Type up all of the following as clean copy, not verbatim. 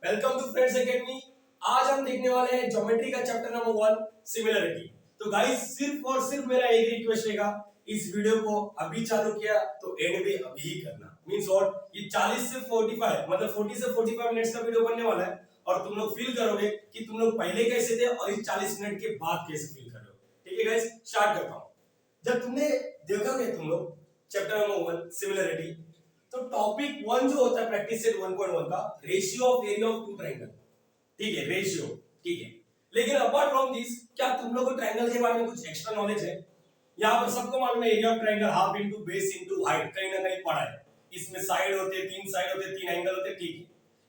Welcome to friends academy. आज हम देखने वाले हैं ज्योमेट्री का चैप्टर नंबर 1 सिमिलरिटी। तो गाइस सिर्फ और सिर्फ मेरा एक रिक्वेस्ट रहेगा, इस वीडियो को अभी चालू किया तो एंड भी अभी ही करना। मींस व्हाट, ये 40 से 45 मतलब 40 से 45 मिनट्स का वीडियो बनने वाला है और तुम लोग फील करोगे कि तुम लोग पहले कैसे थे और इस 40 मिनट के बाद कैसे फील कर रहे हो। ठीक है गाइस, स्टार्ट करता हूं। जब तुमने देखोगे तुम लोग चैप्टर नंबर 1 सिमिलरिटी, तो टॉपिक 1 जो होता है प्रैक्टिस सेट 1.1 का, ratio of area of two triangle. ठीक है, रेशियो। ठीक है, लेकिन अपार्ट फ्रॉम दिस, क्या तुम लोगों को ट्रायंगल के बारे में कुछ एक्स्ट्रा नॉलेज है? यहाँ पर सबको मालूम है area of triangle half into base into height, कहीं ना कहीं पढ़ा है। इसमें साइड होते हैं, 3 साइड होते हैं, 3 एंगल होते हैं। ठीक है,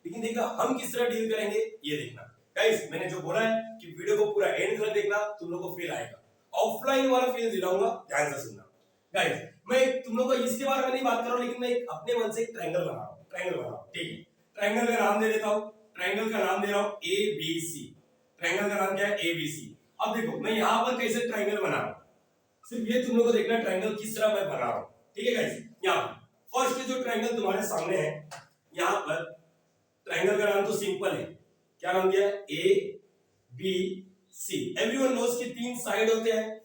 लेकिन देखना हम किस तरह डील करेंगे ये देखना। गाइस मैंने जो बोला है कि वीडियो को पूरा एंड तक देखना, तुम लोगों को फील आएगा। ऑफलाइन वाला फील दिलाऊंगा, ध्यान से सुनना। गाइस मैं तुम लोगों को इसके बारे में नहीं बात कर रहा हूं, लेकिन मैं अपने मन से एक ट्रायंगल बना रहा हूं। ट्रायंगल बना रहा हूं, ठीक है। ट्रायंगल का नाम दे देता हूं। ट्रायंगल का नाम दे रहा हूं ABC। ट्रायंगल का नाम क्या है? ABC। अब देखो मैं यहां पर कैसे ट्रायंगल बना रहा हूं, सिर्फ ये तुम लोगों को देखना ट्रायंगल किस तरह मैं बना रहा हूं। ठीक है गाइस, यहां फर्स्ट जो ट्रायंगल तुम्हारे सामने है, यहां पर ट्रायंगल का नाम तो सिंपल है। क्या नाम दिया है? ABC। एवरीवन नोस कि 3 साइड होते हैं,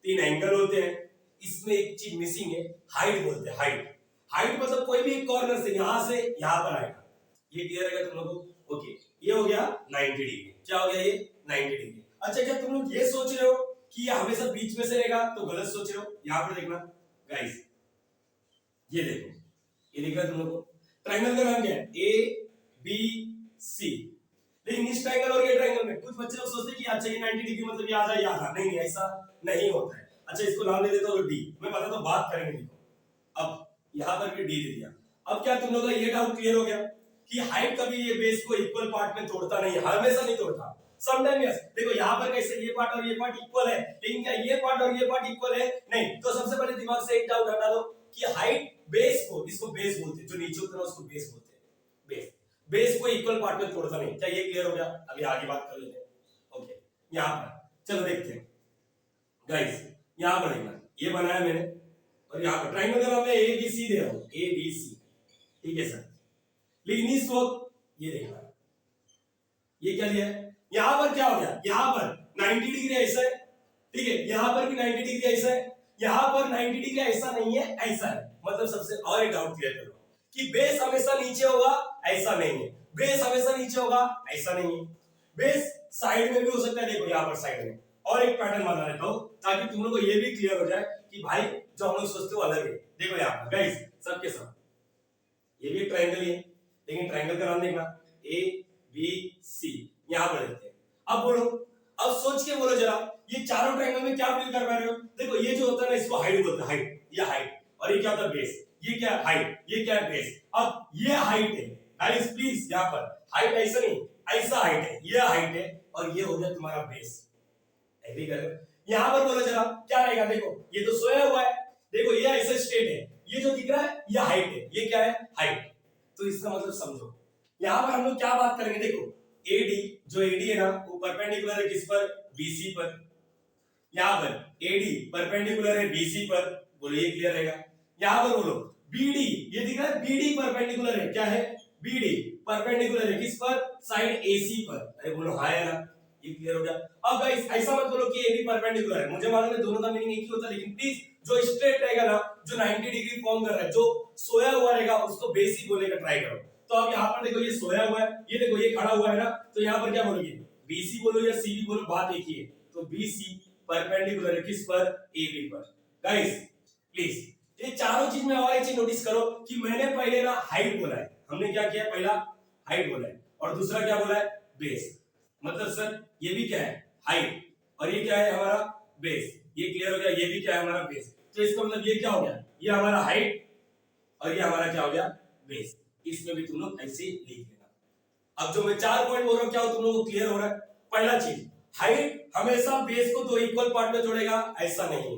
3 एंगल होते हैं। इसमें एक चीज मिसिंग है, हाइट बोलते हैं। हाइट हाइट मतलब कोई भी एक कॉर्नर से यहां पर आएगा। ये क्लियर है तुम लोगों को? ओके, ये हो गया 90 डिग्री। क्या हो गया ये? 90 डिग्री। अच्छा, क्या तुम लोग ये सोच रहे हो कि ये हमेशा बीच में से रहेगा? तो गलत सोच रहे हो। यहां पर देखना गाइस, ये देखो, ये दिख रहा है तुम लोग को? ट्रायंगल का नाम क्या है? ABC। लेकिन इस ट्रायंगल और ये ट्रायंगल में कुछ बच्चे लोग सोचते हैं कि अच्छा ये 90 डिग्री मतलब ये आ जाए, नहीं, ऐसा नहीं होता है। अच्छा, इसको नाम दे देता हूं डी। मैं पता तो बात करेंगे। देखो अब यहां पर भी डी दे दिया। अब क्या तुम लोगों का ये डाउट क्लियर हो गया कि हाइट कभी ये बेस को इक्वल पार्ट में तोड़ता नहीं है, हमेशा नहीं तोड़ता। Sometime yes. देखो यहां पर कैसे ये पार्ट और ये पार्ट इक्वल है, लेकिन क्या ये पार्ट और ये पार्ट इक्वल है? नहीं। तो सबसे पहले दिमाग से एक डाउट हटा दो कि हाइट बेस को, इसको बेस बोलते हैं, जो नीचे उतरा उसको बेस बोलते हैं। बेस को इक्वल पार्ट में तोड़ता नहीं। क्या ये क्लियर हो गया? अभी आगे बात कर लेते हैं। ओके, यहां पर चलो देखते हैं गाइस। यहां पर देखना, ये बनाया मैंने और यहां पर ट्रायंगल का नाम मैं ABC दे रहा हूं, ABC। ठीक है सर, लेकिन इस वक्त ये देखना, ये क्या दिया है? यहां पर क्या हो गया? यहां पर 90 डिग्री ऐसा है, ठीक है। यहां पर भी 90 डिग्री ऐसा है, यहां पर 90 डिग्री ऐसा नहीं है, ऐसा है। मतलब सबसे और एक डाउट क्लियर करो कि बेस हमेशा नीचे होगा, ऐसा नहीं है। बेस हमेशा नीचे होगा, ऐसा नहीं है। बेस साइड में भी हो सकता है। देखो यहां पर साइड में और एक पैटर्न बना लेता हूं ताकि तुम लोग को ये भी क्लियर हो जाए कि भाई जो हम लोग सोचते हो अलग है। देखो यहां पर गाइस सबके सब ये भी ट्रायंगल ही है, लेकिन ट्रायंगल का नाम देखना ABC। यहां पर देखते हैं। अब बोलो, अब सोच के बोलो जरा, ये चारों ट्रायंगल में क्या फील कर पा रहे हो? देखो ये जो होता है ना, इसको हाइट बोलते हैं। हाइट, ये हाइट, और ये क्या होता है? बेस। ये क्या है? हाइट। ये क्या है? बेस। अब ये हाइट है गाइस, प्लीज यहां पर हाइट ऐसा नहीं, ऐसा हाइट है, ये हाइट है और ये हो गया तुम्हारा बेस। एग्री कर रहे हो? यहां पर बोलो जरा क्या रहेगा? देखो ये तो सोया हुआ है, देखो ये ऐसा स्ट्रेट है, ये जो दिख रहा है ये हाइट है, ये क्या है? हाइट। तो इसका मतलब समझो, यहां पर हम लोग क्या बात करेंगे? देखो AD, जो AD है ना, वो परपेंडिकुलर है किस पर? BC पर। यहां पर AD परपेंडिकुलर है BC पर, बोलो ये क्लियर रहेगा। यहां पर बोलो BD, ये दिख रहा है BD परपेंडिकुलर है, क्या है? BD परपेंडिकुलर है किस पर? साइड AC पर। अरे बोलो हाँ है ना, ये क्लियर हो गया। अब गाइस ऐसा मत बोलो कि AB परपेंडिकुलर है, मुझे मालूम है दोनों का मीनिंग एक ही होता है, लेकिन प्लीज जो स्ट्रेट रहेगा ना, जो 90 डिग्री फॉर्म कर रहा है, जो सोया हुआ रहेगा, उसको बेस ही बोलने का ट्राई करो। तो अब यहां पर देखो ये सोया हुआ है, ये देखो ये खड़ा हुआ है ना, तो यहां पर क्या बोलोगे? BC बोलो या CB बोलो, बात एक ही है। तो BC परपेंडिकुलर है किस पर? AB पर। गाइस प्लीज ये चारों चीज में और एक चीज नोटिस करो कि मैंने पहले ना हाइट बोला है, हमने क्या किया? पहला हाइट बोला है और दूसरा क्या बोला है? बेस। मतलब सर ये भी क्या है? हाइट, और ये क्या है? हमारा बेस। ये क्लियर हो गया? ये भी क्या है? हमारा बेस। तो इसका मतलब ये क्या हो गया? ये हमारा हाइट और ये हमारा क्या हो गया? बेस। इसमें भी तुम लोग ऐसे लिख लेना। अब जो मैं 4 पॉइंट बोल रहा हूं, क्या तुम लोगों को क्लियर हो रहा है? पहला चीज, हाइट हमेशा बेस को 2 इक्वल पार्ट में जोड़ेगा, ऐसा नहीं है।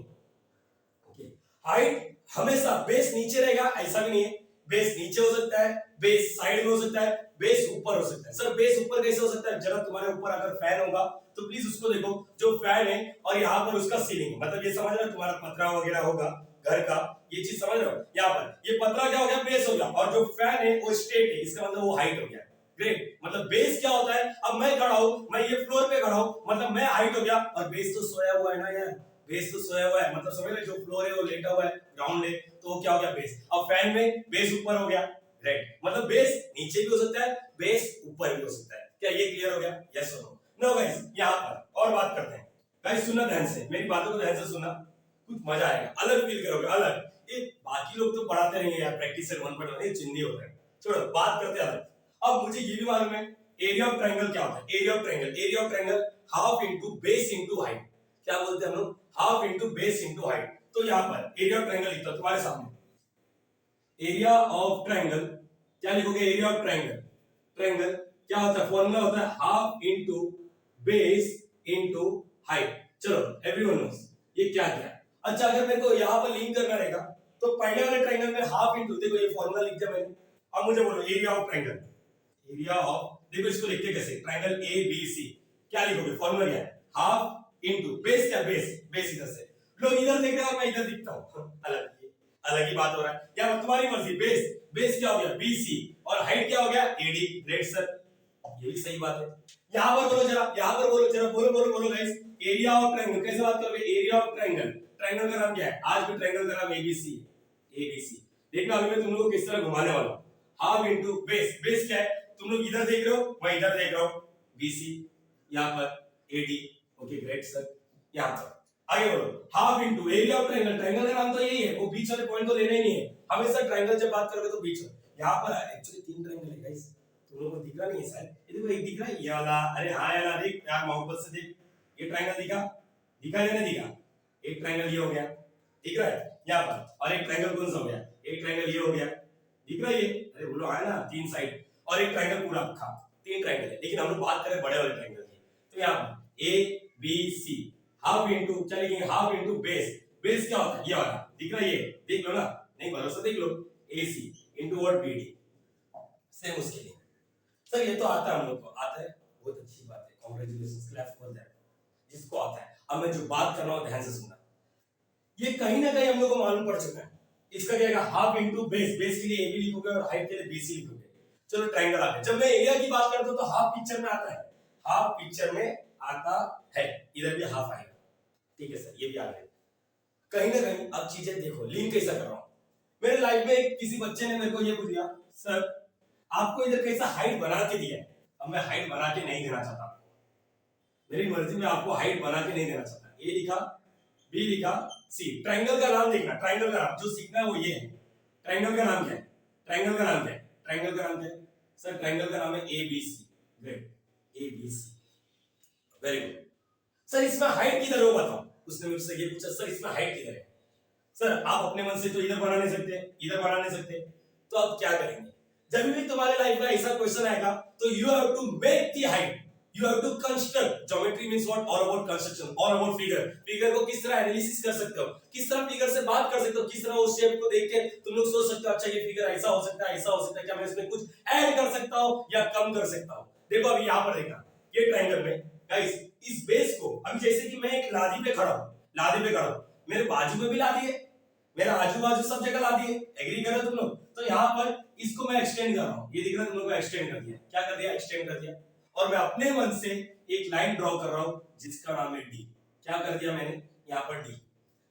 ओके, हाइट हमेशा बेस नीचे रहेगा, ऐसा भी नहीं है। बेस नीचे हो सकता है, बेस साइड में हो सकता है, बेस ऊपर हो सकता है। सर बेस ऊपर कैसे हो सकता है? जरा तुम्हारे ऊपर अगर फैन होगा तो प्लीज उसको देखो, जो फैन है और यहाँ पर उसका सीलिंग है, मतलब ये समझ रहे हो तुम्हारा पतरा वगैरह होगा घर का, ये चीज समझ रहे हो? यहाँ पर ये पतरा क्या हो गया? बेस हो गया, और जो फैन है वो स्ट्रेट है, इसका मतलब वो हाइट हो गया। ग्रेट, मतलब बेस क्या होता है, अब मैं खड़ा हूं, मैं ये फ्लोर पे खड़ा हूं, मतलब मैं हाइट हो गया और बेस तो सोया हुआ है ना यार, बेस तो सोया हुआ है, मतलब समझ रहे, जो फ्लोर है वो लेटा हुआ है, ग्राउंड है, तो वो क्या हो गया बेस। अब फैन में बेस ऊपर हो गया, राइट, मतलब बेस नीचे भी हो सकता है, बेस ऊपर भी हो सकता है। क्या ये क्लियर हो गया, यस और नो। नो गाइस, यहां पर और बात करते हैं। गाइस सुनना ध्यान से, मेरी बातों को ध्यान से सुनना, कुछ मजा आएगा, अलग फील करोगे, अलग। ये बाकी लोग तो पढ़ाते रहेंगे यार, प्रैक्टिस सेट 1.1 ये चिंदी होता है, छोड़ो, बात करते हैं अलग। अब मुझे ये भी मालूम है एरिया ऑफ ट्रायंगल क्या होता है। Area of triangle, area of triangle half into base into height, क्या बोलते हैं हम लोग, half into base into height. तो यहां पर एरिया ऑफ ट्रायंगल लिखता हूं तुम्हारे सामने। एरिया ऑफ ट्रायंगल क्या लिखोगे, एरिया ऑफ ट्रायंगल, ट्रायंगल क्या होता है, फॉर्मूला होता है half into base into height. चलो एवरीवन नोस ये क्या क्या। अच्छा अगर मेरे को यहां पर लिंक करना रहेगा तो पहले वाले ट्रायंगल में हाफ इनटू, देखो ये फॉर्मूला लिख दिया मैंने। अब मुझे बोलो area of triangle, area of, देखो इसको लिखते कैसे, ट्रायंगल ए बी सी, क्या लिखोगे, फॉर्मूला क्या है, हाफ इनटू बेस, क्या बेस, बेस इधर से, लोग इधर देख रहे हैं और मैं इधर दिखता हूं, अलग ही बात हो रहा है, क्या तुम्हारी मर्जी, बेस, बेस क्या हो गया बीसी और हाइट क्या हो गया एडी, ग्रेट सर, ये भी सही बात है। यहां पर बोलो जरा, यहां पर बोलो जरा, बोलो बोलो बोलो गाइस, एरिया ऑफ ट्रायंगल कैसे बात करोगे, एरिया ऑफ ट्रायंगल, ट्रायंगल का नाम क्या है, आज भी ट्रायंगल का नाम एबीसी, एबीसी। देखना अभी मैं तुम लोगों को किस तरह घुमाने वाला हूं, हाफ इनटू बेस, बेस क्या है, तुम लोग इधर देख रहे हो, मैं इधर देख रहा हूं, बीसी, यहां पर एडी, ओके ग्रेट सर, यहां पर आगे बढ़ो, half into area of triangle, triangle का नाम तो यही है, वो बीच वाले पॉइंट को लेना ही नहीं है, हमेशा ट्रायंगल जब बात करोगे तो बीच में, यहां पर एक्चुअली तीन ट्रायंगल है गाइस, तुम लोगों को दिख रहा नहीं है शायद, ये देखो एक दिख रहा है ये वाला, अरे हां यार देख यार मोहब्बत से देख, ये ट्रायंगल दिखा, दिखा या नहीं दिखा, एक ट्रायंगल ये हो गया, दिख रहा है यहां पर, और एक ट्रायंगल कौन सा हो गया, एक ट्रायंगल ये हो गया, दिख रहा है ये, अरे बोलो आया ना, तीन साइड, और एक ट्रायंगल पूरा अक्खा, तीन ट्रायंगल है, लेकिन हम लोग बात करें बड़े वाले ट्रायंगल की, तो यहां पर A B C, half into, क्या लिखेंगे, हाफ इनटू बेस, बेस क्या होता है ये वाला, दिख रहा है ये, देख लो ना, नहीं भरोसा देख लो, AC into what BD, same उसके लिए। सर ये तो आता है, हम लोग को आता है, बहुत अच्छी बात है, कांग्रेचुलेशंस, क्लैप फॉर दैट, जिसको आता है। अब मैं जो बात कर रहा हूं ध्यान से सुनना, ये कहीं ना कहीं हम लोग को मालूम पड़ चुका है, इसका क्या है, हाफ इनटू बेस, बेस के लिए ए बी लिखोगे और हाइट के लिए बीसी लिखोगे। चलो ट्रायंगल आ गया, जब मैं एरिया की बात करता हूं तो हाफ पिक्चर में आता है, हाफ पिक्चर में आता है, इधर भी हाफ आएगा, ठीक है सर, ये भी आ गया कहीं ना कहीं। अब चीजें देखो, लिंक कैसा कर रहा हूं, मेरे लाइफ में किसी बच्चे ने मेरे को ये पूछ दिया, सर आपको इधर कैसा हाइट बना के दिया है, अब मैं हाइट बना के नहीं देना चाहता, मेरी मर्जी में आपको हाइट बना के नहीं देना चाहता, ए लिखा, बी लिखा, सी, ट्रायंगल का नाम देखना, ट्रायंगल का नाम जो सीखना है वो ये है, ट्रायंगल का नाम क्या है, ट्रायंगल का नाम क्या है, ट्रायंगल का नाम क्या है सर, ट्रायंगल का नाम है ABC, great, ABC, very good. Sir इसमें हाइट किधर हो बताओ, उसने मुझसे ये पूछा, सर इसमें हाइट किधर है, सर आप अपने मन से तो इधर बना नहीं सकते, इधर बना नहीं सकते, तो अब क्या करेंगे, जब भी तुम्हारे लाइफ में ऐसा क्वेश्चन आएगा तो you have to make the height, you have to construct, geometry means what, all about construction, all about figure, figure को किस तरह एनालिसिस कर सकते हो, किस तरह फिगर से बात कर सकते हो, किस तरह उस शेप को देख के तुम लोग सोच सकते हो, अच्छा ये फिगर ऐसा हो सकता है, ऐसा हो सकता है, क्या मैं इसमें कुछ ऐड कर सकता हूं या कम कर सकता हूं। देखो अभी यहां पर देखना, ये ट्रायंगल में गाइस इस बेस को, अभी जैसे कि मैं एक लादी पे खड़ा हूं, लादी पे खड़ा हूं, मेरे बाजू में भी लादी है, मेरा आजू बाजू सब जगह लादी है, एग्री कर रहे हो तुम लोग, तो यहां पर इसको मैं एक्सटेंड कर रहा हूं, ये दिख रहा है तुम लोग को, एक्सटेंड कर दिया, क्या कर दिया, एक्सटेंड कर दिया, और मैं अपने मन से एक लाइन ड्रॉ कर रहा हूं जिसका नाम है डी, क्या कर दिया मैंने यहां पर डी,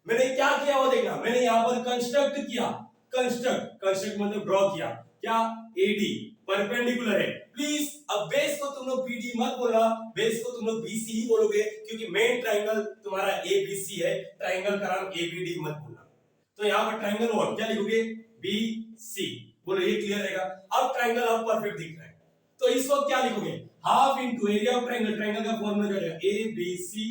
मैंने क्या किया वो देखना, मैंने यहां पर कंस्ट्रक्ट किया, कंस्ट्रक्ट मतलब ड्रॉ किया, क्या एडी परपेंडिकुलर है, प्लीज अब बेस को तुम लोग बीडी मत बोलना, बेस को तुम लोग बीसी ही बोलोगे, क्योंकि मेन ट्रायंगल तुम्हारा एबीसी है, ट्रायंगल का नाम एबीडी मत बोलना। तो यहां पर ट्रायंगल और क्या लिखोगे, बीसी, बोलो ये क्लियर रहेगा। अब ट्रायंगल अब परफेक्ट दिख रहा है, तो इस वक्त क्या लिखोगे, half into area of triangle, triangle का फॉर्मूला क्या है, A B C,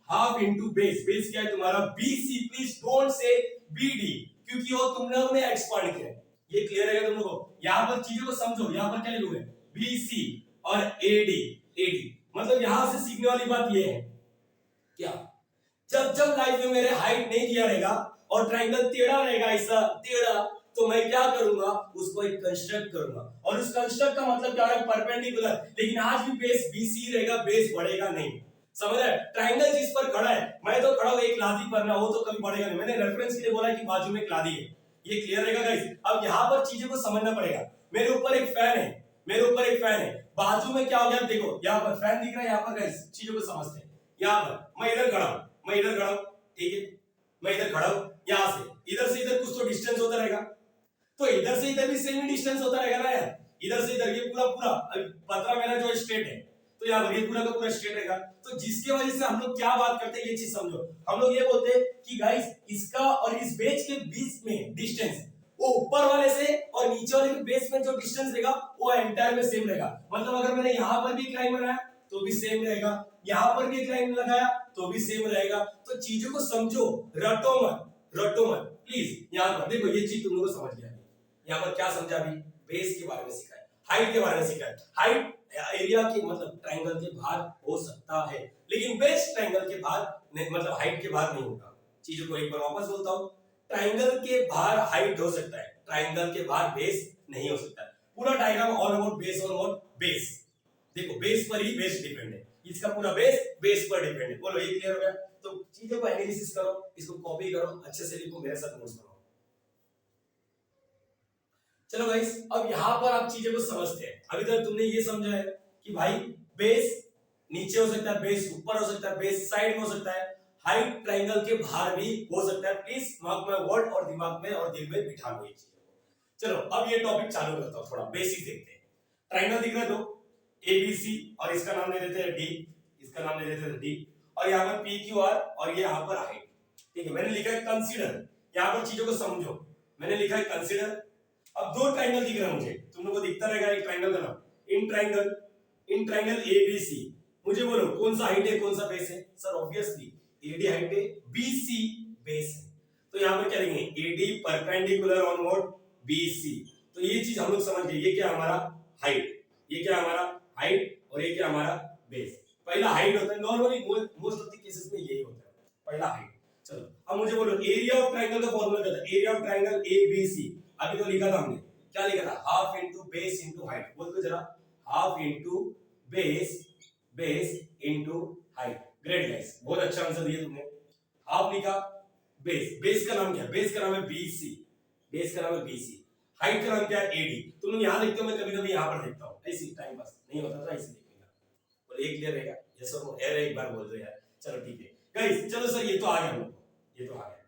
half into base, base क्या है तुम्हारा BC, please don't say BD, क्योंकि वो तुम लोगों ने एक्सपांड किया है, ये क्लियर है तुम लोगों को, यहां पर चीजों को समझो, यहां पर क्या लिखोगे, बीसी और एडी, एडी मतलब यहां से सीखने वाली बात ये है, क्या जब जब लाइफ में मेरे हाइट नहीं दिया रहेगा और ट्रायंगल टेढ़ा रहेगा, ऐसा टेढ़ा, तो मैं क्या करूंगा, उसको एक कंस्ट्रक्ट करूंगा, और उस कंस्ट्रक्ट का मतलब क्या है, परपेंडिकुलर, लेकिन आज भी बेस बीसी रहेगा, बेस बढ़ेगा नहीं, समझ रहे, ट्रायंगल जिस पर खड़ा है, मैं तो खड़ा हूं एक लादी पर ना, वो तो कभी बढ़ेगा नहीं, मैंने रेफरेंस के लिए बोला कि बाजू में एक लादी है, ये क्लियर रहेगा गाइस। अब यहां पर चीजों को समझना पड़ेगा, मेरे ऊपर एक फैन है, मेरे ऊपर एक फैन है, बाजू में क्या हो गया, देखो यहाँ पर फैन दिख रहा है, यहाँ पर गाइस चीजों को समझते हैं। यहाँ पर मैं इधर खड़ा हूं, मैं इधर खड़ा हूं, ठीक है, मैं इधर खड़ा हूं, यहाँ से इधर कुछ तो डिस्टेंस होता रहेगा, तो इधर से इधर भी सेम ही डिस्टेंस होता रहेगा ना यार। इधर से इधर ये पूरा पूरा पतरा मेरा जो स्ट्रेट है, तो यहाँ पर ये पूरा का पूरा स्ट्रेट रहेगा। तो जिसके वजह से हम लोग क्या बात करते हैं, ये चीज समझो। हम लोग ये बोलते हैं कि गाइस इसका और इस बेस के बीच में डिस्टेंस, वो ऊपर वाले से और नीचे वाले के बेस में जो डिस्टेंस रहेगा वो एंटायर में सेम रहेगा। मतलब अगर मैंने यहाँ पर भी एक लाइन बनाया तो भी सेम रहेगा, यहाँ पर भी एक लाइन लगाया तो भी सेम रहेगा। तो चीजों को समझो, रटो मत प्लीज। यहाँ पर देखो ये चीज तुम लोगों को समझ गया। यहाँ पर क्या समझा, अभी बेस के बारे में सीखा है, हाइट के बारे में सीखा है। हाइट एरिया के मतलब ट्रायंगल के बाहर हो सकता है, लेकिन बेस ट्रायंगल के बाहर मतलब हाइट के बाहर नहीं होगा। चीजों को एक बार वापस बोलता हूँ, ट्रायंगल के बाहर हाइट हो सकता है, ट्रायंगल के बाहर बेस नहीं हो सकता। पूरा diagram all about base, all about base. देखो बेस पर ही बेस डिपेंड है, इसका पूरा बेस पर डिपेंड है। बोलो ये क्लियर हो गया? तो चीजों को एनालिसिस करो, इसको कॉपी करो, अच्छे से लिखो, मेरे साथ नोट्स बनाओ। चलो गाइस, अब यहां पर आप चीजें को समझते हैं। अभी तक तुमने ये समझा है कि भाई बेस नीचे हो सकता है, बेस ऊपर हो सकता है, बेस साइड में हो सकता है, हाइट ट्रायंगल के बाहर भी हो सकता है। प्लीज मार्क माय वर्ड और दिमाग में और दिल में बिठा लो ये चीजों को। चलो अब ये टॉपिक चालू करता हूं, थोड़ा बेसिक देखते हैं। ट्रायंगल दिख रहा है तो एबीसी, और इसका नाम दे देते हैं डी, इसका नाम दे देते हैं डी, और यहाँ पर पी क्यू आर, और ये यहाँ पर हाइट। ठीक है, मैंने लिखा है कंसीडर, यहाँ पर चीजों को समझो। मैंने लिखा है कंसीडर। अब दो ट्रायंगल दिख रहा है मुझे, तुम लोगों को दिखता रहेगा एक ट्रायंगल का नाम इन ट्रायंगल एबीसी। मुझे बोलो कौन सा हाइट है, कौन सा बेस है? सर ऑब्वियसली एडी हाइट है, बीसी बेस है। तो यहाँ पर क्या लिखेंगे, AD perpendicular on what, BC. तो ये चीज हम लोग समझ गए, ये क्या हमारा हाइट, ये क्या हमारा हाइट, और ये क्या हमारा बेस। पहला हाइट होता है, normally most of the cases में यही होता है, पहला हाइट। चलो अब मुझे बोलो एरिया ऑफ ट्रायंगल का फॉर्मूला क्या था? एरिया ऑफ ट्रायंगल एबीसी, अभी तो लिखा था हमने, क्या लिखा था? Half into base into height. बोल दो जरा, half into base into height. Great guys, बहुत अच्छा आंसर दिया तुमने। हाफ लिखा, बेस का नाम क्या है? बेस का नाम है बीसी, बेस का नाम है बीसी। हाइट का नाम क्या है? एडी। तुम लोग यहां देखते हो, मैं कभी-कभी यहां पर देखता हूं, ऐसे टाइम पास नहीं होता था, ऐसे देखने का। बोले एक क्लियर रहेगा? यस और नो, एक बार बोल दो यार। चलो ठीक है गाइस, चलो सर ये तो आ गया हम लोग, ये तो आ गया।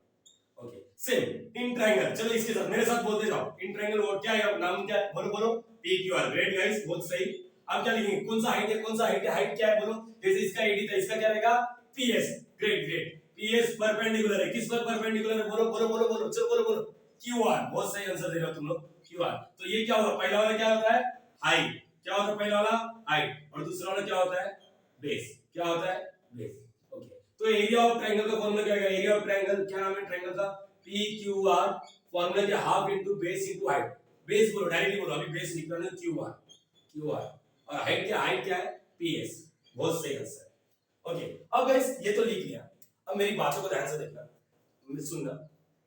ओके, सेम इन ट्रायंगल, चलो इसके साथ मेरे साथ बोलते जाओ। इन ट्रायंगल वो क्या है, नाम क्या है? बोलो बोलो, P Q are. Great guys, बहुत सही। अब क्या लिखेंगे, कौन सा हाइट है, कौन सा हाइट है? हाइट क्या है बोलो? जैसे इसका एडी था, इसका क्या रहेगा? पीएस। ग्रेट, पीएस परपेंडिकुलर है, किस पर परपेंडिकुलर है? बोलो बोलो बोलो बोलो, चलो बोलो बोलो, क्यू आर। बहुत सही आंसर दे रहे हो तुम लोग, क्यू आर। तो ये क्या होगा, पहला वाला क्या होता है? हाइट। क्या होता है पहला वाला? हाइट। और दूसरा वाला क्या होता है? बेस। क्या होता है? बेस। ओके, तो एरिया ऑफ ट्रायंगल का फॉर्मूला क्या है? एरिया ऑफ ट्रायंगल, क्या नाम है ट्रायंगल का? P Q are. फॉर्मूला क्या? Half into base into height. Base बोलो, डायरेक्टली बोलो, अभी बेस लिख रहा हूं, क्यू आर। और हाइट क्या? हाइट क्या है? पीएस। बहुत सही आंसर। ओके, अब गाइस ये तो लिख लिया। अब मेरी बातों को ध्यान से देखना, सुनना।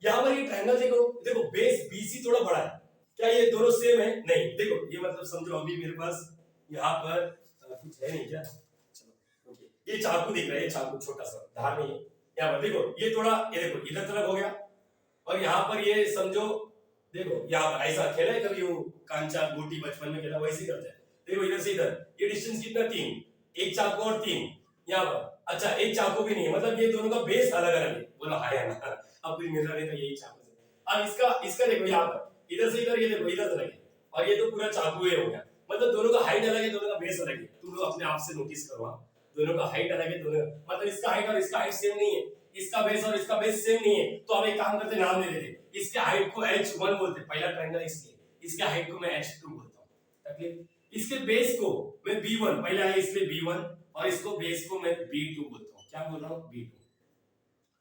यहां पर ये ट्रायंगल देखो, देखो बेस बीसी थोड़ा बड़ा है, क्या ये दोनों सेम है? नहीं। देखो ये मतलब समझो, अभी मेरे पास यहाँ पर कुछ है नहीं क्या? चलो ओके, ये चाकू दिख रहा है, ये चाकू छोटा सा, धार नहीं है। यहाँ पर देखो ये थोड़ा, ये देखो इधर तरफ हो गया, और यहाँ पर ये समझो, देखो यहाँ पर ऐसा खेला है कभी वो कांचा गोटी बचपन में खेला, वैसे करते हैं। देखो इधर से इधर ये डिस्टेंस कितना? 3, एक चाकू और 3 यहाँ पर। अच्छा एक चाकू भी नहीं है, मतलब ये दोनों का बेस अलग अलग है। बोला हाय ना, अब फिर मिल रहा नहीं था यही चाकू से। अब इसका देखो यहाँ पर, इधर से इधर, ये देखो इधर अलग है, और ये तो पूरा चाकू ही हो गया। मतलब दोनों का हाइट अलग है, दोनों का बेस अलग है। तुम लोग अपने आप से नोटिस करो, दोनों का हाइट अलग है, दोनों मतलब इसका हाइट और इसका हाइट सेम नहीं है, इसका बेस और इसका बेस सेम नहीं है। तो अब एक काम करते, नाम दे देते, इसके हाइट को H1 बोलते, पहला ट्रायंगल इसलिए, इसके हाइट को मैं H2 बोलता हूं। ओके, इसके बेस को मैं B1, पहला है इसलिए B1, और इसको बेस को मैं B2 बोलता हूं। क्या बोल रहा हूं? B2।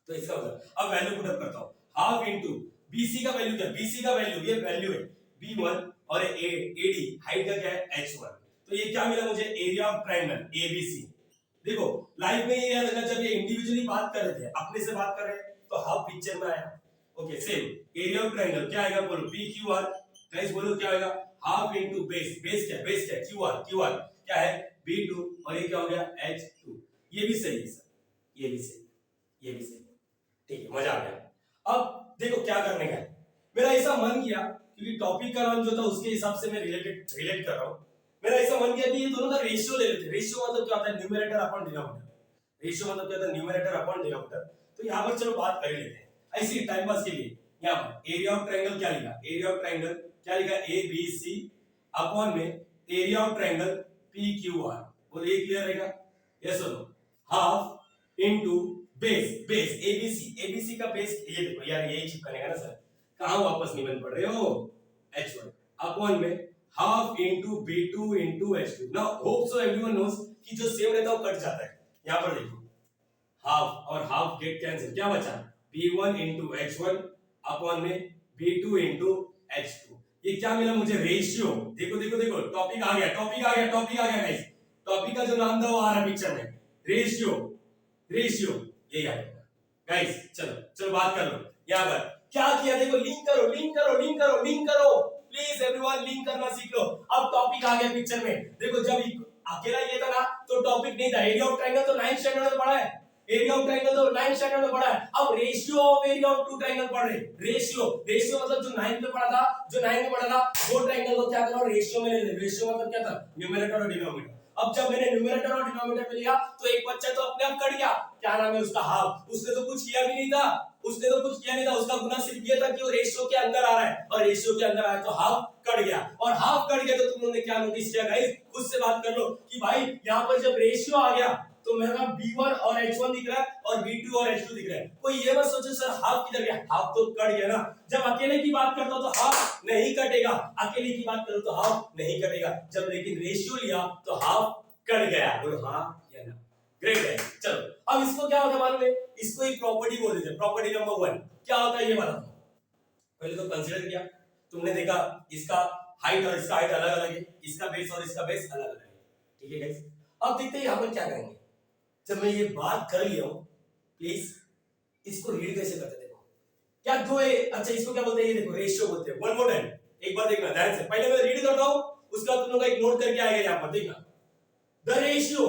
तो इसका मतलब अब वैल्यू पुट अप करता हूं, हाफ इनटू BC का वैल्यू क्या? BC का वैल्यू, ये वैल्यू है B1, और AD हाइट का क्या है? H1। तो ये क्या मिला मुझे? Area of triangle ABC। देखो लाइफ में ये याद रखना, जब ये इंडिविजुअली बात कर रहे थे, अपने से बात कर रहे हैं, तो हाफ पिक्चर में आया। Okay, same area of triangle क्या आएगा? बोलो PQR। गाइस बोलो क्या आएगा? हाफ इनटू बेस, बेस क्या है? QR क्या है? B2, और ये क्या हो गया? H2। ये भी सही है सर, ये भी सही, ये भी सही। ठीक है, मजा आ गया। अब देखो क्या करने का है, मेरा ऐसा मन किया क्योंकि टॉपिक का नाम जो था उसके हिसाब से मैं रिलेट कर रहा हूं। मेरा ऐसा मन किया कि ये दोनों का रेशियो ले लेते हैं। रेशियो मतलब क्या होता है, न्यूमरेटर अपॉन डिनोमिनेटर। रेशियो मतलब क्या होता है, न्यूमरेटर अपॉन डिनोमिनेटर। तो यहाँ पर चलो बात कर लेते हैं ऐसे ही टाइम पास के लिए। यहाँ पर एरिया ऑफ ट्रायंगल क्या लिखा, एरिया ऑफ ट्रायंगल क्या लिखा, ए बी सी अपॉन में area of triangle P Q R. बोलो ये क्लियर रहेगा, यस और no. Half into base, base ABC, ABC का बेस ये देखो यार, यही चिपकनेगा ना सर, कहां वापस नहीं बन पड़ रहे हो, h1 अपॉन में half into b2 into h2। Now hope so everyone knows कि जो सेम रहता है वो कट जाता है। यहां पर देखो हाफ और हाफ गेट कैंसिल, क्या बचा b1 इनटू h1 अपॉन में b2 इनटू h2। ये क्या मिला मुझे, रेशियो। देखो देखो देखो, टॉपिक आ गया, टॉपिक आ गया, टॉपिक आ गया गाइस। टॉपिक का जो नाम था वो आ रहा है पिक्चर में, रेशियो, रेशियो यही आएगा गाइस। चलो चलो बात कर लो। यहां पर क्या किया देखो, लिंक करो लिंक करो लिंक करो लिंक करो, प्लीज एवरीवन लिंक करना सीख लो। अब टॉपिक आ गया पिक्चर में। देखो जब अकेला ये था ना तो टॉपिक नहीं था, एरिया ऑफ ट्रायंगल तो 9th स्टैंडर्ड में पढ़ा है, एरिया ऑफ ट्रायंगल तो 9th स्टैंडर्ड में पढ़ा है। अब ratio of area of two triangle पढ़ रहे। रेशियो, रेशियो मतलब जो 9th में पढ़ा था, जो 9th में पढ़ा था वो ट्रायंगल को क्या करो, रेशियो में ले ले। रेशियो मतलब क्या था, न्यूमरेटर और डिनोमिनेटर। अब जब मैंने न्यूमरेटर और डिनोमिनेटर में लिया तो एक बच्चा तो अपने आप कट गया, क्या नाम है उसका, हाफ। उसने तो कुछ किया भी नहीं था, उसने तो कुछ किया नहीं था, उसका गुना सिर्फ ये था कि वो रेशियो के अंदर आ रहा है, और रेशियो के अंदर आया तो हाफ कट गया। और हाफ कट गया तो तुम लोगों ने क्या नोटिस किया गाइस, खुद से बात कर लो कि भाई यहाँ पर जब रेशियो आ गया तो मेरा b1 और h1 दिख रहा है और b2 और h2 दिख रहा है। कोई ये मत सोचे सर हाफ किधर गया, हाफ तो कट गया ना। जब अकेले की बात करता हूं तो हाफ नहीं कटेगा, अकेले की बात करूं तो हाफ नहीं कटेगा। जब लेकिन रेशियो लिया तो हाफ कट गया। बोलो हाँ या ना, ग्रेट है। चलो अब इसको क्या होता है मालूम है, इसको एक प्रॉपर्टी बोल देते हैं, प्रॉपर्टी नंबर 1 क्या होता है ये बताओ। पहले तो कंसीडर किया तुमने, देखा इसका हाइट और इसका हाइट अलग अलग है, इसका बेस और इसका बेस अलग अलग है, ठीक है गाइस। अब देखते हैं यहां पर क्या करेंगे। जब मैं ये बात कर लिया हूं, प्लीज इसको रीड कैसे करते देखो, क्या दो अच्छा इसको क्या बोलते हैं, ये देखो रेशियो बोलते हैं। वन मोर टाइम एक बार देखना ध्यान से, पहले मैं रीड करता हूं उसका तुम लोग एक नोट करके आएगा यहां पर, देखना। The ratio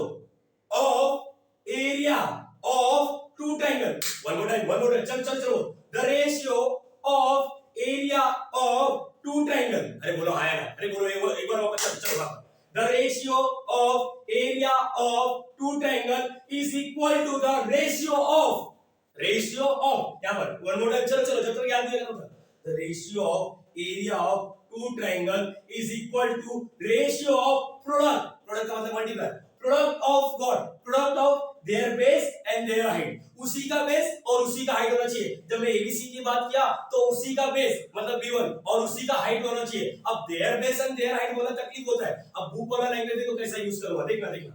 of area of two triangle, one more time चल चल चलो। The ratio of area of two triangle, अरे बोलो आया ना, अरे बोलो एक बार वापस चल चलो। The ratio of area of two triangle is equal to the ratio of यहाँ पर one more time चलो चलो जब तक याद नहीं रहता। The ratio of area of two triangle is equal to ratio of product, product का मतलब multiply, product of what, product of their base and their height। उसी का बेस और उसी का हाइट होना चाहिए। जब मैं एबीसी की बात किया तो उसी का बेस मतलब b1 और उसी का हाइट होना चाहिए। अब there base and their height बोलना तकलीफ होता है। अब बुक वाला लैंग्वेज देखो कैसा यूज करूंगा, देखना देखना।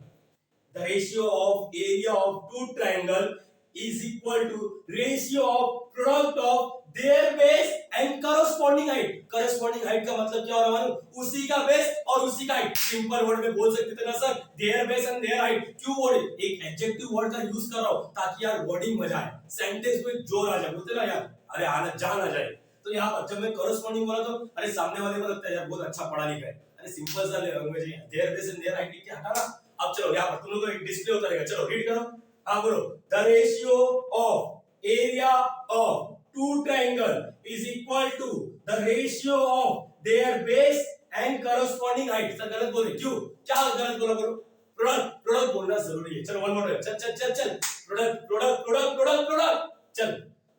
The ratio of area of two triangle is equal to ratio of product of their base and corresponding height। corresponding height का मतलब क्या हो रहा है मालूम, उसी का बेस और उसी का हाइट। सिंपल वर्ड में बोल सकते थे ना sir, their base and their height। क्यों वर्ड, एक एडजेक्टिव वर्ड का यूज कर रहा हूं ताकि यार वर्डिंग मजा आए, सेंटेंस में जोर आ जाए, बोलते ना यार, अरे आना जान आ जाए। तो यहाँ पर जब मैं corresponding बोला तो अरे सामने वाले को लगता है यार बहुत अच्छा पढ़ा लिखा है, अरे सिंपल सा लैंग्वेज है, their base and their height लिख के हटाना। अब चलो यहाँ पर तुम लोगों को एक डिस्प्ले होता रहेगा, चलो रीड करो। हाँ बोलो, the ratio of area of two triangle is equal to the ratio of their base and corresponding height। Sir गलत बोले क्यों, क्या गलत बोला बोलो, प्रोडक्ट प्रोडक्ट बोलना जरूरी है। चलो वन मोर टाइम, चल चल चल चल, product product product product product, चल।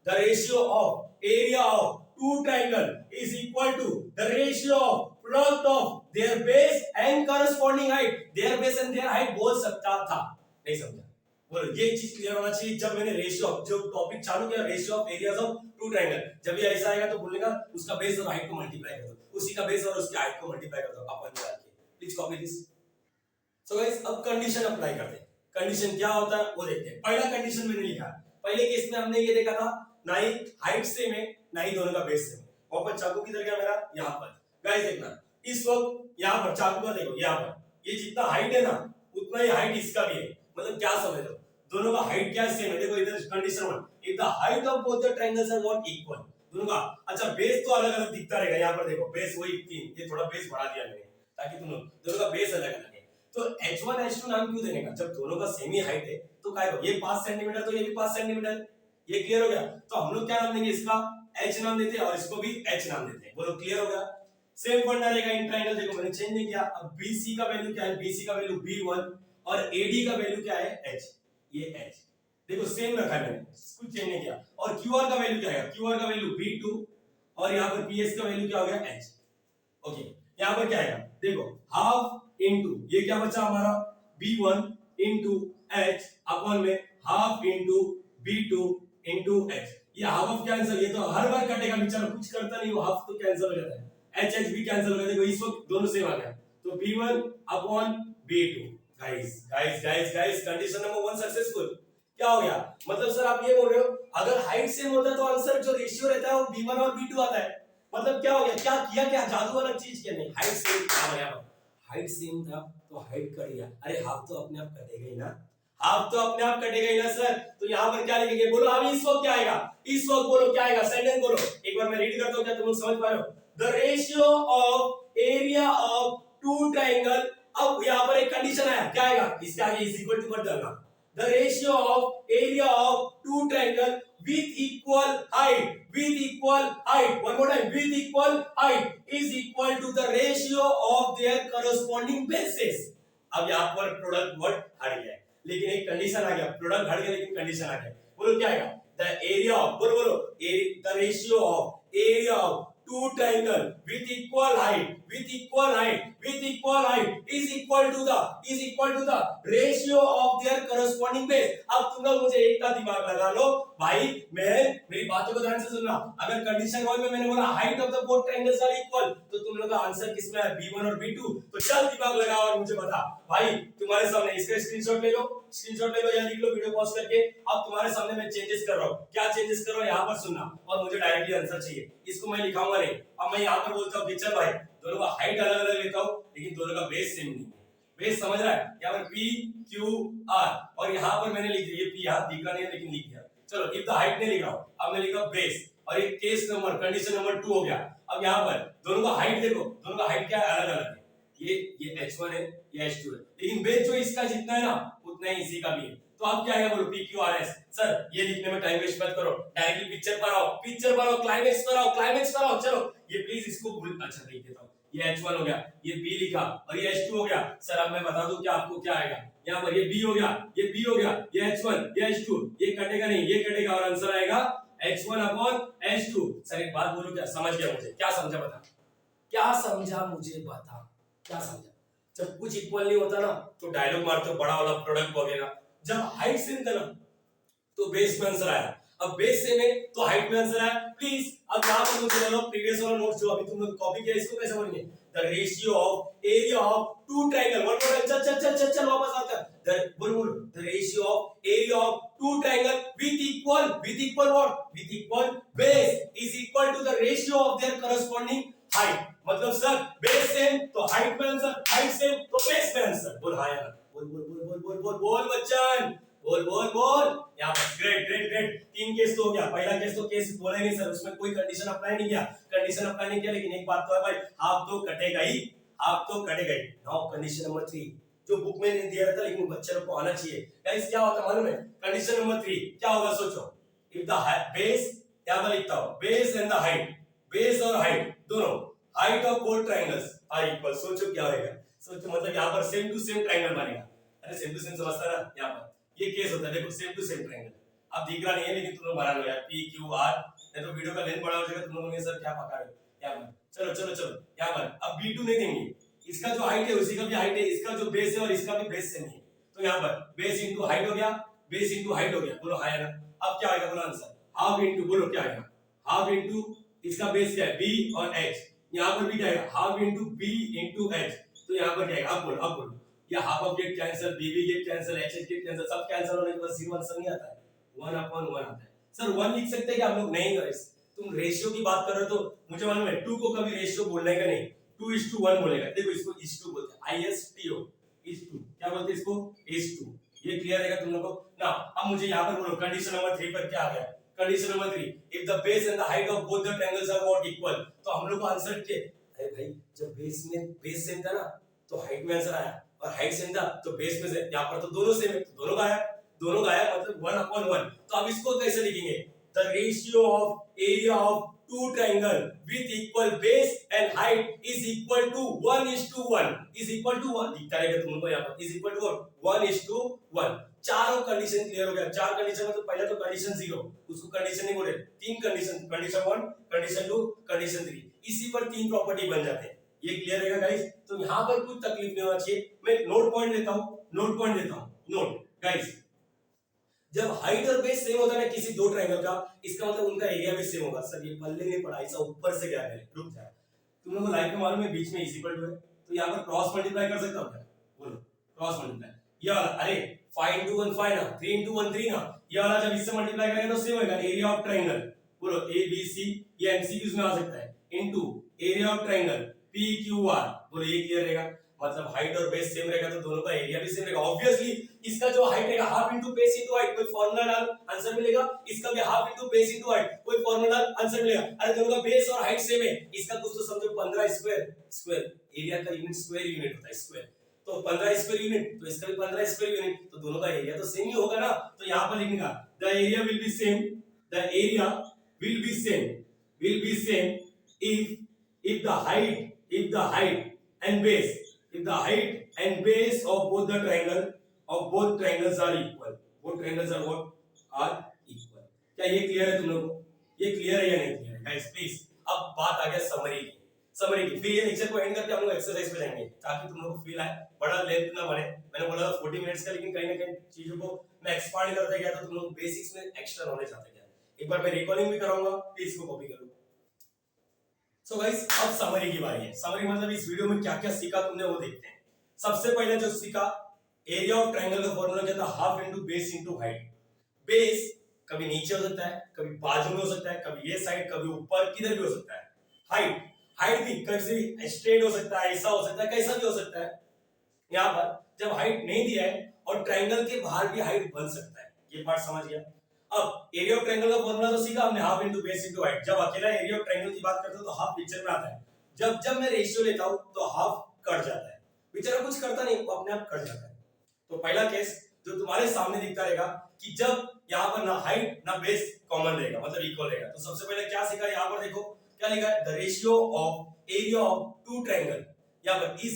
the ratio of area of two triangle is equal to the ratio of product of their base and corresponding height। their base and their height बोल सकता था, नहीं समझा, बोलो ये चीज क्लियर होना चाहिए। जब मैंने रेशियो जो टॉपिक चालू किया, ratio of areas of two triangle, जब ये ऐसा आएगा तो बोलने का उसका बेस और हाइट को मल्टीप्लाई कर दो, उसी का बेस और उसकी हाइट को मल्टीप्लाई कर दो अपन निकाल के। Please copy this. So guys अब कंडीशन अप्लाई करते हैं। कंडीशन क्या होता है वो देखते हैं। पहला कंडीशन मैंने लिखा, पहले केस में हमने ये देखा था ना ही हाइट सेम है ना ही दोनों का बेस सेम है। वापस चाकू किधर गया मेरा, यहाँ पर। गाइस देखना इस वक्त यहाँ पर चाकू का देखो, यहाँ पर ये जितना हाइट है ना उतना ही हाइट इसका भी है। मतलब क्या समझ लो, दोनों का हाइट क्या सेम है। देखो इधर condition 1, if the height of both the triangles are not equal, दोनों का अच्छा बेस तो अलग अलग दिखता रहेगा। यहाँ पर देखो बेस वही 3, ये थोड़ा बेस बढ़ा दिया मैंने ताकि तुम दोनों का बेस अलग अलग है। तो h1 h2 नाम क्यों देने का, जब दोनों का सेम ही हाइट है तो काय को, ये 5 सेंटीमीटर तो ये भी 5 सेंटीमीटर, ये क्लियर हो गया। तो हम लोग क्या नाम देंगे, इसका h नाम देते हैं और इसको भी h नाम देते हैं। बोलो क्लियर हो गया। सेम फंडा रहेगा इन ट्रायंगल। देखो मैंने चेंज नहीं किया। अब BC का वैल्यू क्या है? BC का वैल्यू B1 और AD का वैल्यू क्या है? H। ये H देखो सेम रखा है मैंने, कुछ चेंज नहीं किया। और QR का वैल्यू क्या है? QR का वैल्यू B2 और यहाँ पर PS का वैल्यू क्या हो गया? H। ओके यहाँ पर क्या आएगा? देखो हाफ इनटू ये क्या बचा हमारा? B1 इनटू H अपॉन में half into B2 into H। ये हाफ ऑफ कैंसिल, ये तो हर बार कटेगा बेचारा, कुछ करता नहीं वो, हाफ तो कैंसिल हो जाता है, H भी कैंसिल हो गया। देखो इस वक्त दोनों सेम आ गया, तो B1 upon B2। Guys guys guys guys condition number 1 successful. क्या हो गया? मतलब सर आप ये बोल रहे हो अगर हाइट सेम होता है तो आंसर जो रेशियो रहता है वो B1 और B2 आता है। मतलब क्या हो गया? क्या किया? क्या जादू वाला चीज क्या? नहीं, हाइट सेम था यहाँ पर, हाइट सेम था तो हाइट कट गया। अरे हाफ तो अपने आप कटेगा ही ना, हाफ तो अपने आप कटेगा ही ना सर। तो यहाँ पर क्या लिखेंगे? बोलो अब इस वक्त क्या आएगा? इस वक्त बोलो क्या आएगा? सेंटेंस बोलो एक बार, मैं रीड करता हूँ, क्या तुम लोग समझ पा रहे हो? The ratio of area of two triangle. अब यहाँ पर एक कंडीशन आया, क्या आएगा? इसके आगे इज इक्वल टू मत डालना। The ratio of area of two triangle with equal height, one more time, with equal height is equal to the ratio of their corresponding bases। अब यहाँ पर प्रोडक्ट वर्ड हट गया, लेकिन एक कंडीशन आ गया। प्रोडक्ट हट गया लेकिन कंडीशन आ गया। बोलो क्या आएगा? द एरिया ऑफ, बोलो बोलो, the ratio of area of two triangle with equal height is equal to the ratio of their corresponding base। अब तुम लोग मुझे एक का दिमाग लगा लो भाई, मैं मेरी बातों को ध्यान से सुनना। अगर कंडीशन 1 में मैंने बोला height of the both triangles are equal, तो तुम लोग का आंसर किसमें है? B1 और B2। तो चल दिमाग लगाओ और मुझे बता भाई। तुम्हारे सामने इसका स्क्रीनशॉट ले लो या लिख लो वीडियो पॉज करके। अब तुम्हारे सामने मैं चेंजेस कर रहा हूं, क्या चेंजेस कर रहा हूं यहाँ पर सुनना, और मुझे डायरेक्टली आंसर चाहिए। इसको मैं लिखाऊंगा नहीं, अब मैं यहाँ पर बोलता हूँ कि चल भाई दोनों का हाइट अलग अलग लेता हूँ लेकिन दोनों का बेस सेम नहीं है। बेस समझ रहा है? यहाँ पर P Q R और यहाँ पर मैंने लिख दिया, ये P यहाँ दिखा नहीं है लेकिन लिख दिया। चलो इफ द हाइट नहीं लिख रहा हूँ, अब मैं लिखा बेस, और एक केस नंबर कंडीशन नंबर 2 हो गया। अब यहाँ पर दोनों का हाइट देखो, दोनों का हाइट क्या है? अलग अलग है। ये H1 है, ये H2 है, लेकिन बेस जो इसका जितना है ना उतना ही इसी का भी है। तो अब क्या आएगा? बोलो PQRS। सर ये लिखने में टाइम वेस्ट मत करो, डायरेक्टली पिक्चर पर आओ, क्लाइमेक्स पर आओ। चलो ये प्लीज इसको अच्छा लिख देता हूँ। ये H1 हो गया, ये B लिखा, और ये H2 हो गया। सर अब मैं बता दूं कि आपको क्या आएगा। यहाँ पर ये B हो गया, ये H1, ये H2, ये कटेगा नहीं, ये कटेगा, और आंसर आएगा H1 अपॉन H2। सर एक बात बोलो, क्या समझ गया? मुझे क्या समझा बता, क्या समझा मुझे बता, क्या समझा? जब कुछ इक्वल नहीं होता ना तो डायलॉग मारते हो बड़ा वाला प्रोडक्ट वगैरह। जब हाइट सेम था ना तो बेस में आंसर आया, अब बेस सेम है तो हाइट में आंसर आया। प्लीज अब यहाँ पर मुझे ले लो प्रीवियस वाला नोट्स जो अभी तुम लोग कॉपी किया, इसको कैसे समझेंगे? The ratio of area of two triangle, one more चल चल चल चल चल वापस आता है। The ratio of area of two triangle with equal what? With equal base is equal to the ratio of their corresponding height. मतलब sir base same तो हाइट में आंसर, हाइट सेम तो बेस में आंसर। बोल हाँ यार, बोल बच्चन, बोल। यहाँ पर ग्रेट। 3 केस तो हो गया। पहला केस तो केस बोला ही नहीं सर, उसमें कोई कंडीशन अप्लाई नहीं किया, लेकिन एक बात तो है भाई, हाफ तो कटेगा ही। नाउ कंडीशन नंबर 3 जो बुक में नहीं दिया रहता लेकिन बच्चे को आना चाहिए। गाइस क्या होता है मालूम है? कंडीशन नंबर 3 क्या होगा? सोचो, इफ द बेस, यहाँ पर लिखता हूं base and the height, base और हाइट दोनों, height of both triangles are equal. सोचो क्या होगा? सोचो मतलब यहाँ पर सेम टू सेम ट्रायंगल बनेगा। अरे सेम टू सेम समझता ना? यहाँ पर ये केस होता है, देखो सेम टू सेम ट्रायंगल। अब दिख रहा नहीं है लेकिन तुम लोग बना लो यार, PQR, नहीं तो वीडियो का लेंथ बड़ा हो जाएगा, तुम लोगों ने सर क्या पका रहे हो। यहाँ पर चलो यहाँ पर अब B2 नहीं देंगे, इसका जो हाइट है उसी का भी हाइट है, इसका जो बेस है और इसका भी बेस सेम है। तो यहाँ पर बेस इंटू हाइट हो गया, बोलो हाँ या ना। अब क्या आएगा? बोलो आंसर हाफ इंटू, बोलो क्या आएगा? हाफ इंटू इसका बेस क्या है? B और H। यहाँ पर भी क्या आएगा? Half into B into H। तो यहाँ पर क्या आएगा? अब बोलो ये half of get cancel, BB get cancel, HH get cancel, सब कैंसिल होने के बाद जीरो आंसर नहीं आता है, 1 अपॉन 1 आता है। सर 1 लिख सकते हैं क्या हम लोग? नहीं गाइस, तुम रेशियो की बात कर रहे हो तो मुझे मालूम है 2 को कभी रेशियो बोलने का नहीं, 2:1 बोलेगा। देखो इसको इस2 बोलते हैं, ISTO इस2, क्या बोलते हैं इसको? इस2। ये क्लियर है तुम लोगों को ना? अब मुझे यहाँ पर बोलो कंडीशन नंबर 3 पर क्या आ गया? Condition number 3, if the base and the height of both the triangles are what? Equal. तो हम लोग को आंसर क्या? अरे भाई जब बेस सेम था ना तो हाइट में आंसर आया, और हाइट सेम था तो बेस में से, यहाँ पर तो दोनों सेम है तो दोनों का आया मतलब 1 अपॉन 1। तो अब इसको कैसे लिखेंगे? The ratio of area of two triangle with equal base and height is equal to 1:1 is equal to 1 दिखता रहेगा तुम लोगों को यहाँ पर इज इक्वल टू 1:1 चारों कंडीशन क्लियर हो गया चार कंडीशन में तो पहला तो कंडीशन 0 उसको कंडीशन नहीं बोले तीन कंडीशन कंडीशन 1 कंडीशन 2 कंडीशन 3 इसी पर तीन प्रॉपर्टी बन जाते हैं ये क्लियर रहेगा गाइस तो यहाँ पर कुछ तकलीफ नहीं होना चाहिए मैं नोट पॉइंट लेता हूँ नोट गाइस जब हाइट और बेस सेम होता है ना किसी दो ट्रायंगल का इसका मतलब उनका एरिया भी सेम होगा सर ये पल्ले नहीं पड़ा ऐसा ऊपर से क्या है रुक जा तुम लोगों को लाइफ में मालूम है बीच में इज इक्वल टू है तो यहाँ पर क्रॉस मल्टीप्लाई कर सकता हूँ क्या बोलो क्रॉस मल्टीप्लाई ये वाला अरे 5 into 1 5 ना 3 into 1 3 ना ये वाला जब इससे मल्टीप्लाई करेंगे तो सेम होगा एरिया ऑफ ट्रायंगल बोलो ए बी सी ये एमसीक्यूज में आ सकता है into area of triangle P Q R बोलो ये क्लियर रहेगा मतलब हाइट और बेस सेम रहेगा तो दोनों का एरिया भी सेम रहेगा ऑब्वियसली इसका जो हाइट रहेगा half into base into height कोई फार्मूला डाल आंसर मिलेगा इसका भी half into base into height कोई फार्मूला डाल आंसर मिलेगा अरे दोनों का बेस और हाइट सेम है इसका कुछ तो समझो 15 स्क्वायर एरिया का यूनिट स्क्वायर यूनिट होता है स्क्वायर तो 15 स्क्वायर यूनिट तो इसका भी 15 स्क्वायर यूनिट तो दोनों का एरिया तो सेम ही होगा ना तो यहां पर लिखने का the area will be same the area will be same if the height and base if the height and base of both triangles are equal both triangles are what are equal क्या ये clear है तुम लोगों को ये clear है या नहीं क्लियर है गाइस प्लीज अब बात आ गया समरी की फिर ये लेक्चर को एंड करके हम लोग एक्सरसाइज पे जाएंगे ताकि तुम लोगों को फील आए बड़ा लेंथ ना बने मैंने बोला था 40 मिनट्स का लेकिन कहीं ना कहीं चीजों को मैं एक्सपांड करते गया तो तुम लोग बेसिक्स में एक्स्ट्रा नॉलेज आते गया एक बार मैं रिकॉर्डिंग भी कराऊंगा प्लीज इसको कॉपी करो सो गाइस अब समरी की बारी है समरी मतलब इस वीडियो में क्या क्या सीखा तुमने वो देखते हैं सबसे पहले जो सीखा एरिया ऑफ ट्रायंगल का फॉर्मूला क्या था half into base into height base कभी नीचे हो सकता है कभी बाजू में हो सकता है कभी ये साइड कभी ऊपर किधर भी हो सकता है हाइट भी कभी स्ट्रेट हो सकता है ऐसा हो सकता है कैसा भी हो सकता है यहाँ पर जब हाइट नहीं दिया है और ट्रायंगल के बाहर भी हाइट बन सकता है ये पार्ट समझ गया अब एरिया ऑफ ट्रायंगल का फॉर्मूला तो सीखा हमने half into base into height जब अकेला एरिया ऑफ ट्रायंगल की बात करते हो तो हाफ पिक्चर में आता है जब मैं रेशियो लेता हूं तो हाफ कट जाता है बेचारा कुछ करता नहीं वो अपने आप कट जाता है तो पहला केस जो तुम्हारे सामने दिखता रहेगा कि जब यहाँ पर ना हाइट ना बेस कॉमन रहेगा मतलब इक्वल रहेगा तो सबसे पहले क्या सीखा यहाँ पर देखो क्या लिखा है the ratio of area of two triangle यहाँ पर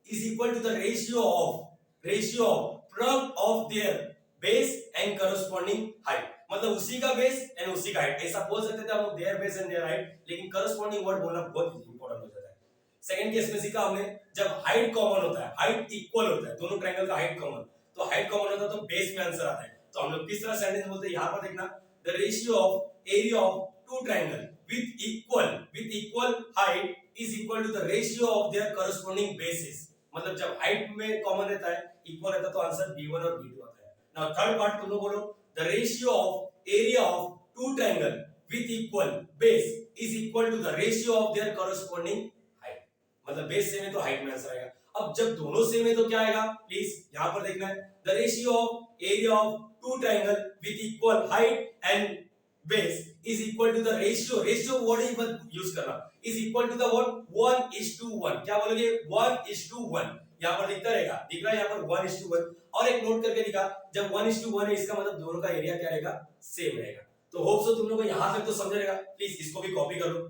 is equal to the ratio of product of their base and corresponding height मतलब उसी का बेस एंड उसी का हाइट ऐसा बोल सकते थे हम लोग there base and their height लेकिन करस्पॉन्डिंग वर्ड बोलना बहुत इंपॉर्टेंट हो जाता है सेकंड केस में सीखा हमने जब हाइट कॉमन होता है हाइट इक्वल होता है दोनों ट्रायंगल का हाइट कॉमन तो हाइट कॉमन होता है तो बेस में आंसर आता है तो हम लोग किस तरह सेंटेंस बोलते हैं यहां पर देखना the ratio of area of two triangle with equal height is equal to the ratio of their corresponding bases मतलब जब हाइट में कॉमन रहता है इक्वल रहता है तो आंसर b1 और b2 आता है नाउ थर्ड पार्ट तुम लोग बोलो the ratio of area of two triangle with equal base is equal to the ratio of their corresponding height मतलब बेस सेम है तो हाइट में आंसर आएगा अब जब दोनों सेम है तो क्या आएगा प्लीज यहां पर देखना है the ratio of area of two triangle with equal height and base is equal to the ratio word ही मत यूज करना is equal to the what 1:1 क्या बोलोगे 1:1 यहाँ पर दिखता रहेगा दिख रहा है यहाँ पर 1:1 और एक नोट करके दिखा जब 1:1 है इसका मतलब दोनों का एरिया क्या रहेगा सेम रहेगा तो होप सो तुम लोगों को यहाँ तक तो समझ रहेगा प्लीज इसको भी कॉपी करो